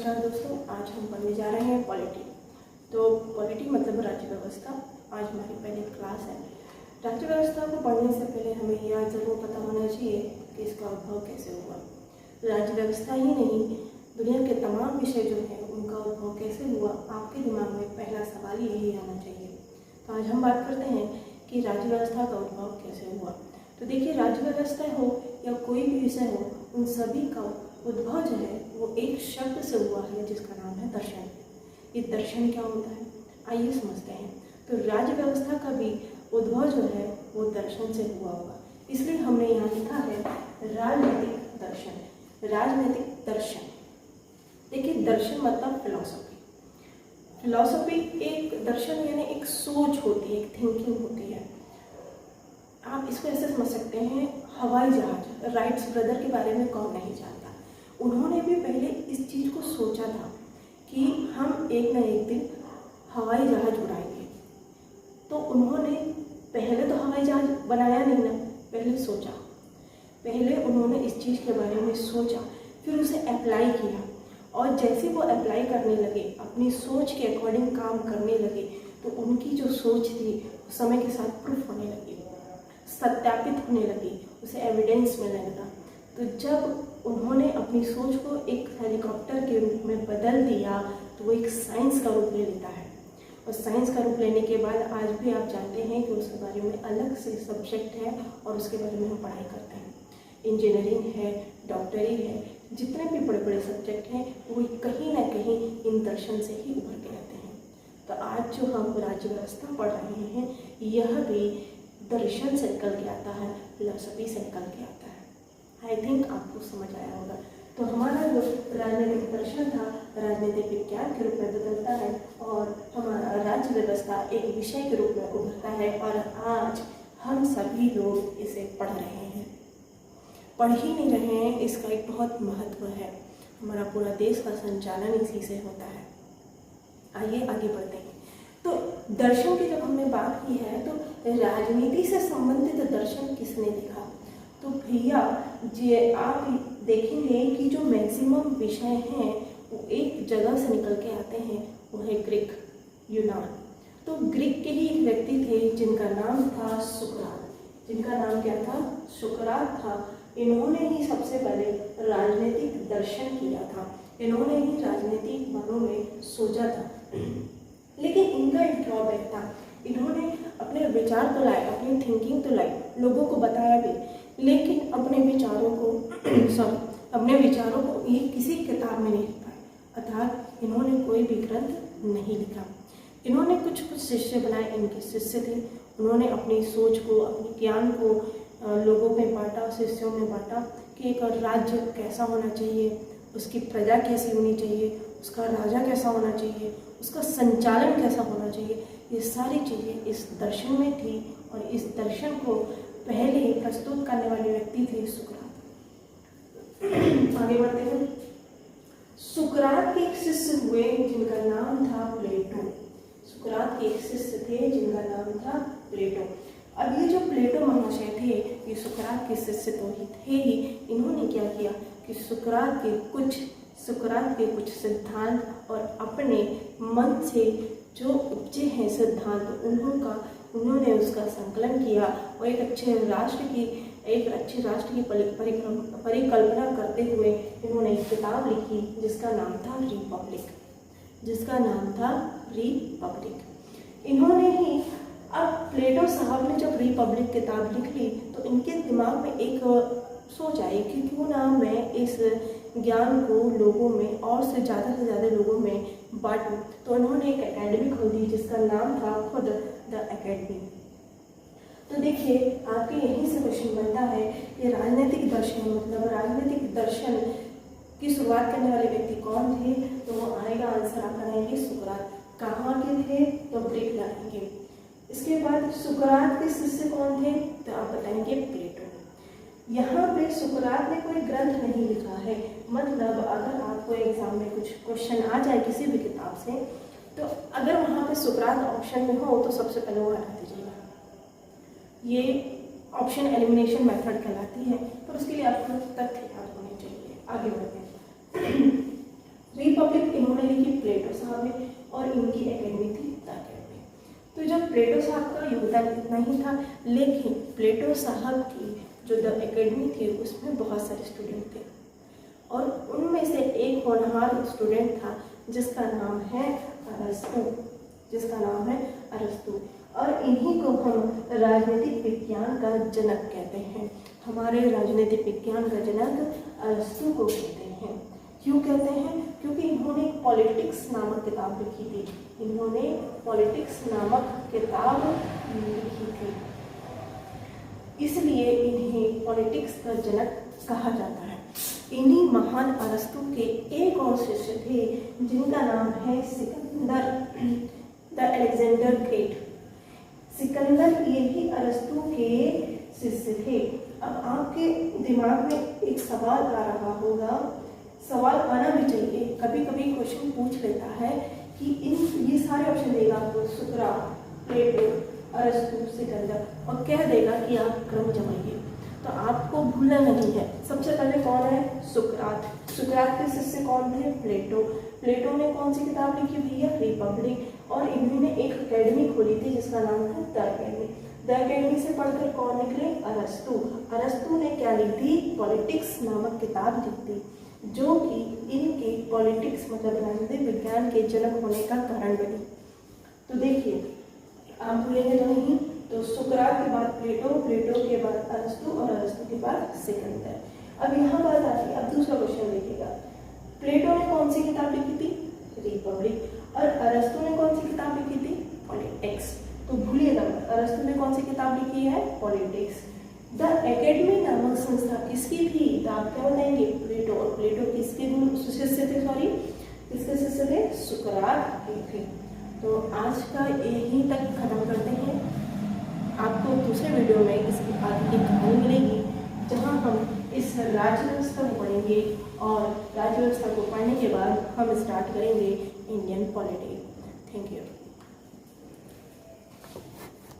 नमस्कार दोस्तों, आज हम पढ़ने जा रहे हैं पॉलिटी। तो पॉलिटी मतलब राज्य व्यवस्था। आज हमारी पहली क्लास है। राज्य व्यवस्था को पढ़ने से पहले हमें यह ज़रूर पता होना चाहिए कि इसका उद्भव कैसे हुआ। राज्य व्यवस्था ही नहीं, दुनिया के तमाम विषय जो हैं उनका उद्भव कैसे हुआ, आपके दिमाग में पहला सवाल यही आना चाहिए। तो आज हम बात करते हैं कि राज्य व्यवस्था का उद्भव कैसे हुआ। तो देखिए, राज्य व्यवस्था हो या कोई भी विषय हो, उन सभी का उद्भव जो है वो एक शब्द से हुआ है जिसका नाम है दर्शन। ये दर्शन क्या होता है, आइए समझते हैं। तो राज्य व्यवस्था का भी उद्भव जो है वो दर्शन से हुआ होगा, इसलिए हमने यहाँ लिखा है राजनीतिक दर्शन। राजनीतिक दर्शन, देखिए दर्शन मतलब फिलॉसफी। फिलॉसफी एक दर्शन यानी एक सोच होती है, एक थिंकिंग होती है। आप इसको ऐसे समझ सकते हैं, हवाई जहाज, राइट्स ब्रदर के बारे में कौन नहीं जानता। उन्होंने भी पहले इस चीज़ को सोचा था कि हम एक ना एक दिन हवाई जहाज उड़ाएंगे। तो उन्होंने पहले तो हवाई जहाज बनाया नहीं ना, पहले सोचा। पहले उन्होंने इस चीज़ के बारे में सोचा, फिर उसे अप्लाई किया, और जैसे वो अप्लाई करने लगे, अपनी सोच के अकॉर्डिंग काम करने लगे, तो उनकी जो सोच थी समय के साथ प्रूफ होने लगी, सत्यापित होने लगी, उसे एविडेंस मिलने लगा। तो जब उन्होंने अपनी सोच को एक हेलीकॉप्टर के रूप में बदल दिया, तो वो एक साइंस का रूप ले लेता है। और साइंस का रूप लेने के बाद आज भी आप जानते हैं कि उसके बारे में अलग से सब्जेक्ट है और उसके बारे में हम पढ़ाई करते हैं। इंजीनियरिंग है, डॉक्टरी है, जितने भी बड़े बड़े सब्जेक्ट हैं वो कहीं ना कहीं इन दर्शन से ही उभर के आते हैं। तो आज जो हम राज्य व्यवस्था पढ़ रहे हैं, यह भी दर्शन से निकल के आता है, फिलॉसफी से निकल के आता है। आई थिंक आपको समझ आया होगा। तो हमारा जो राजनीतिक दर्शन था, राजनीतिक विज्ञान के रूप में बदलता है, और हमारा राज्य व्यवस्था एक विषय के रूप में उभरता है, और आज हम सभी लोग इसे पढ़ रहे हैं। पढ़ ही नहीं रहे हैं, इसका एक बहुत महत्व है। हमारा पूरा देश का संचालन इसी से होता है। आइए आगे बढ़ते हैं। तो दर्शन की जब हमने बात की है, तो राजनीति से संबंधित दर्शन किसने देखा? तो भैया जी, आप देखेंगे कि जो मैक्सिमम विषय हैं वो एक जगह से निकल के आते हैं, वो है ग्रीक, यूनान। तो ग्रीक के ही एक व्यक्ति थे जिनका नाम था सुकरात। जिनका नाम क्या था? सुकरात था। इन्होंने ही सबसे पहले राजनीतिक दर्शन किया था, इन्होंने ही राजनीतिक मनों में सोचा था। लेकिन इनका एक ड्रॉबैक था, इन्होंने अपने विचार तो लाए, अपनी थिंकिंग तो लाई, लोगों को बताया भी, लेकिन अपने विचारों को ये किसी किताब में नहीं लिखा। अर्थात इन्होंने कोई भी ग्रंथ नहीं लिखा। इन्होंने कुछ शिष्य बनाए, इनके शिष्य थे। उन्होंने अपनी सोच को, अपने ज्ञान को लोगों में बांटा, शिष्यों में बांटा कि एक राज्य कैसा होना चाहिए, उसकी प्रजा कैसी होनी चाहिए, उसका राजा कैसा होना चाहिए, उसका संचालन कैसा होना चाहिए। ये सारी चीज़ें इस दर्शन में थी, और इस दर्शन को पहले प्रस्तुत करने वाले व्यक्ति थे सुकरात। आगे बढ़ते हैं। सुकरात के एक शिष्य हुए जिनका नाम था प्लेटो। सुकरात के एक शिष्य थे जिनका नाम था प्लेटो। अब ये जो प्लेटो महाशय थे, ये सुकरात के शिष्य तो ही थे ही। इन्होंने क्या किया कि सुकरात के कुछ सिद्धांत और अपने मन से जो उपजे हैं सिद्धांत, उन्होंने उसका संकलन किया, और एक अच्छे राष्ट्र की परिकल्पना करते हुए इन्होंने एक किताब लिखी जिसका नाम था रिपब्लिक। इन्होंने ही, अब प्लेटो साहब ने जब रिपब्लिक किताब लिख ली, तो इनके दिमाग में एक सोच आई कि क्यों ना मैं इस ज्ञान को लोगों में और से ज़्यादा लोगों में बांटूं। तो उन्होंने एक एकेडमी खोल दी जिसका नाम था खुद द एकेडमी। तो देखिए, आपके यहीं से क्वेश्चन बनता है कि राजनीतिक दर्शन की शुरुआत करने वाले व्यक्ति कौन थे? तो वो आएगा, आंसर आप लगाएंगे सुकरात। कहाँ के थे? तो ग्रीक लगाएंगे। इसके बाद सुकरात के शिष्य कौन थे? तो आप बताएंगे प्लेटो। यहाँ पे सुकरात ने कोई ग्रंथ नहीं लिखा है। मतलब अगर आपको एग्जाम में कुछ क्वेश्चन आ जाए किसी भी किताब से, तो अगर वहाँ पे सुकरात ऑप्शन में हो तो सबसे पहले वो हटा दीजिएगा। ये ऑप्शन एलिमिनेशन मेथड कहलाती है, पर उसके लिए आपको तथ्य याद होने चाहिए। आगे बढ़ते हैं। रिपब्लिक किन्होंने लिखी? प्लेटो साहब ने, और इनकी एकेडमी थी द एकेडमी। तो जब प्लेटो साहब का योगदान इतना ही था, लेकिन प्लेटो साहब की जो द एकेडमी थी उसमें बहुत सारे स्टूडेंट थे, और उनमें से एक होनहार स्टूडेंट था जिसका नाम है अरस्तु, और इन्हीं को हम राजनीतिक विज्ञान का जनक कहते हैं। हमारे राजनीतिक विज्ञान का जनक अरस्तु को कहते हैं। क्यों कहते हैं? क्योंकि इन्होंने पॉलिटिक्स नामक किताब लिखी थी। इसलिए इन्हें पॉलिटिक्स का जनक कहा जाता है। इन्हीं महान अरस्तु के एक और शिष्य थे जिनका नाम है Sikandar the Alexander great. Sikandar ये भी अरस्तु के शिष्य थे। अब आपके दिमाग में एक सवाल आ रहा होगा, सवाल आना भी चाहिए, कभी कभी क्वेश्चन पूछ लेता है कि ये सारे ऑप्शन देगा आपको, सुकरात, प्लेटो, अरस्तु, सिकंदर, और कह देगा कि आप क्रम जमाइए। तो आपको भूलना नहीं है। सबसे पहले कौन है? सुकरात। सुकरात के शिष्य कौन थे? प्लेटो। प्लेटो ने कौन सी किताब लिखी भैया? रिपब्लिक। और इन्होंने एक एकेडमी खोली थी जिसका नाम है द एकेडमी। द एकेडमी से पढ़कर कौन निकले? अरस्तु। अरस्तु ने क्या लिख दी? पॉलिटिक्स नामक किताब लिख दी, जो कि इनके पॉलिटिक्स मतलब राजनीतिक विज्ञान के जनक होने का कारण बनी। तो देखिए, आप भूलेंगे तो नहीं। तो सुकरात के बाद प्लेटो, प्लेटो के बाद अरस्तु, और अरस्तु के बाद सिकंदर। अब यहाँ बात आती है, अब दूसरा क्वेश्चन देखिएगा। प्लेटो ने कौन सी किताब लिखी थी? रिपब्लिक। और अरस्तु ने कौन सी किताब लिखी थी? पॉलिटिक्स। तो भूलिएगा, अरस्तु ने कौन सी किताब लिखी है? पॉलिटिक्स। द एकेडमी नामक संस्था किसकी थी? तो आप क्या बताएंगे? प्लेटो। और प्लेटो किसके शिष्य थे? किसके शिष्य थे? सुकरात के थे। तो आज का यहीं तक खत्म करते हैं। आपको दूसरे वीडियो में इसकी आगे की कहानी मिलेगी, जहां हम इस राज्य व्यवस्था को पढ़ेंगे, और राज्य व्यवस्था को पढ़ने के बाद हम स्टार्ट करेंगे इंडियन पॉलिटी। Thank you.